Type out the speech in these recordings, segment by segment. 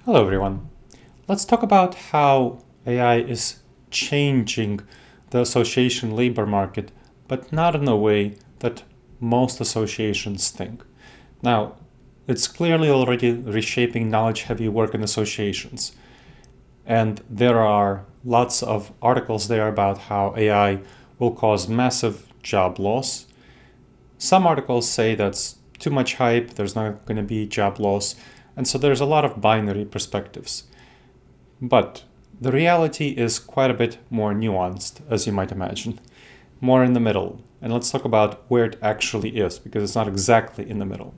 Hello everyone. Let's talk about how AI is changing the association labor market, but not in a way that most associations think. Now, it's clearly already reshaping knowledge-heavy work in associations. And there are lots of articles there about how AI will cause massive job loss. Some articles say that's too much hype, there's not going to be job loss. And so there's a lot of binary perspectives. But the reality is quite a bit more nuanced, as you might imagine, more in the middle. And let's talk about where it actually is, because it's not exactly in the middle.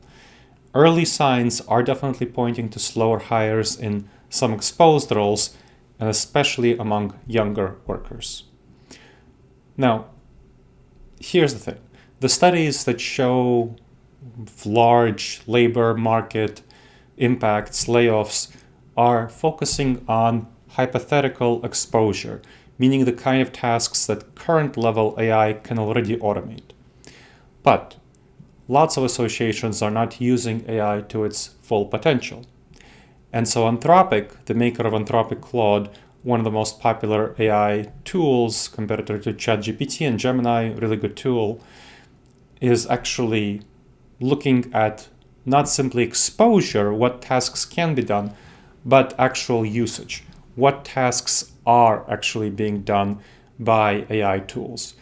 Early signs are definitely pointing to slower hires in some exposed roles, and especially among younger workers. Now, here's the thing. The studies that show large labor market impacts, layoffs, are focusing on hypothetical exposure, meaning the kind of tasks that current level AI can already automate. But lots of associations are not using AI to its full potential. And so Anthropic, the maker of Anthropic Claude, one of the most popular AI tools, competitor to ChatGPT and Gemini, really good tool, is actually looking at not simply exposure, what tasks can be done, but actual usage. What tasks are actually being done by AI tools?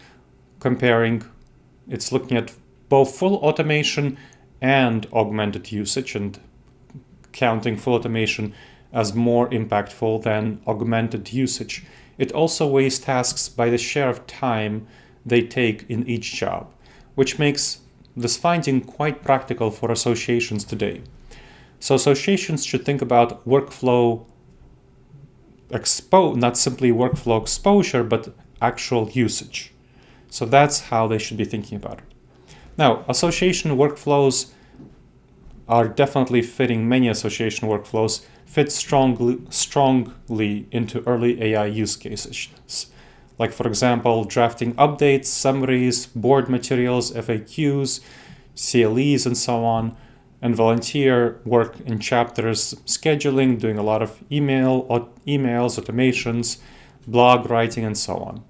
It's looking at both full automation and augmented usage, and counting full automation as more impactful than augmented usage. It also weighs tasks by the share of time they take in each job, which makes this finding quite practical for associations today. So associations should think about workflow not simply workflow exposure, but actual usage. So that's how they should be thinking about it. Now, association workflows are definitely fitting, many association workflows fit strongly into early AI use cases. Like, for example, drafting updates, summaries, board materials, FAQs, CLEs, and so on, and volunteer work in chapters, scheduling, doing a lot of emails, automations, blog writing, and so on.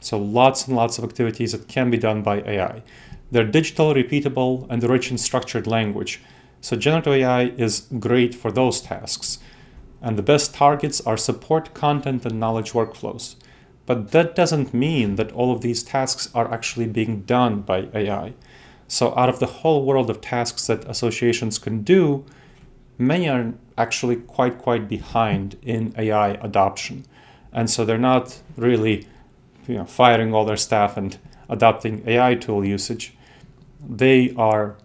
So lots and lots of activities that can be done by AI. They're digital, repeatable, and rich in structured language. So generative AI is great for those tasks. And the best targets are support, content, and knowledge workflows. But that doesn't mean that all of these tasks are actually being done by AI. So out of the whole world of tasks that associations can do, many are actually quite behind in AI adoption. And so they're not really firing all their staff and adopting AI tool usage. They are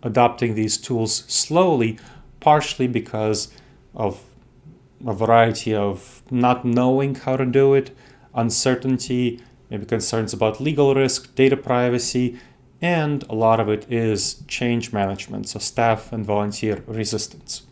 adopting these tools slowly, partially because of a variety of not knowing how to do it, uncertainty, maybe concerns about legal risk, data privacy, and a lot of it is change management, so staff and volunteer resistance.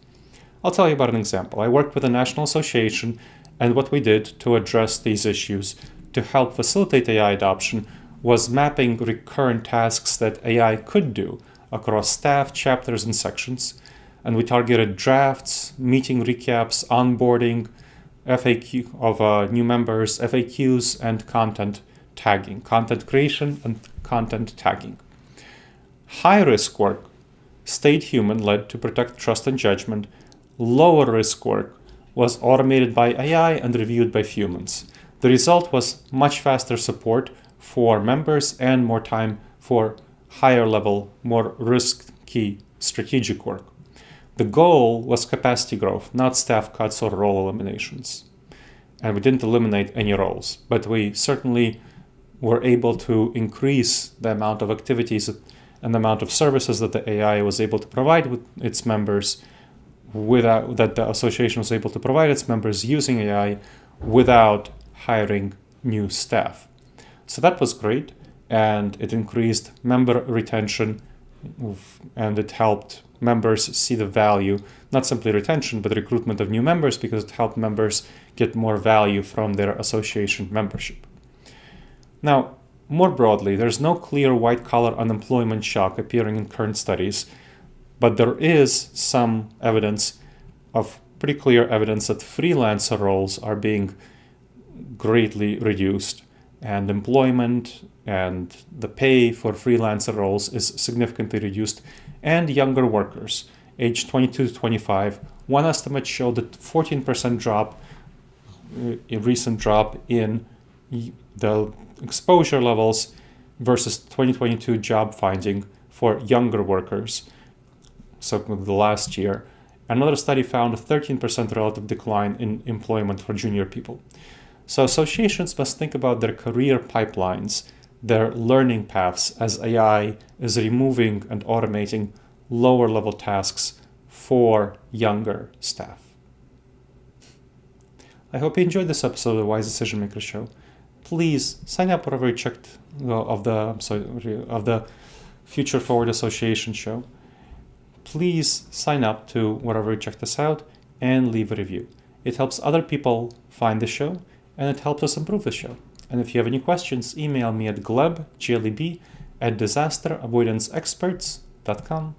I'll tell you about an example. I worked with a national association, and what we did to address these issues to help facilitate AI adoption was mapping recurrent tasks that AI could do across staff, chapters, and sections. And we targeted drafts, meeting recaps, onboarding, FAQ of new members, FAQs, and content tagging, content creation and content tagging. High-risk work stayed human-led to protect trust and judgment. Lower-risk work was automated by AI and reviewed by humans. The result was much faster support for members and more time for higher-level, more risky strategic work. The goal was capacity growth, not staff cuts or role eliminations. And we didn't eliminate any roles, but we certainly were able to increase the amount of activities and the amount of services that the AI was able to provide with its members, that the association was able to provide its members using AI without hiring new staff. So that was great, and it increased member retention, and it helped members see the value, not simply retention, but recruitment of new members, because it helped members get more value from their association membership. Now, more broadly, there's no clear white-collar unemployment shock appearing in current studies, but there is some evidence of pretty clear evidence that freelancer roles are being greatly reduced, and employment and the pay for freelancer roles is significantly reduced. And younger workers, age 22 to 25, one estimate showed that 14% drop, a recent drop in the exposure levels versus 2022 job finding for younger workers, so the last year. Another study found a 13% relative decline in employment for junior people. So associations must think about their career pipelines, their learning paths, as AI is removing and automating lower level tasks for younger staff. I hope you enjoyed this episode of the Wise Decision Maker Show. Please sign up wherever you checked of the Future Forward Association show. Please sign up to wherever you check this out and leave a review. It helps other people find the show, and it helps us improve the show. And if you have any questions, email me at gleb, Gleb, @disasteravoidanceexperts.com.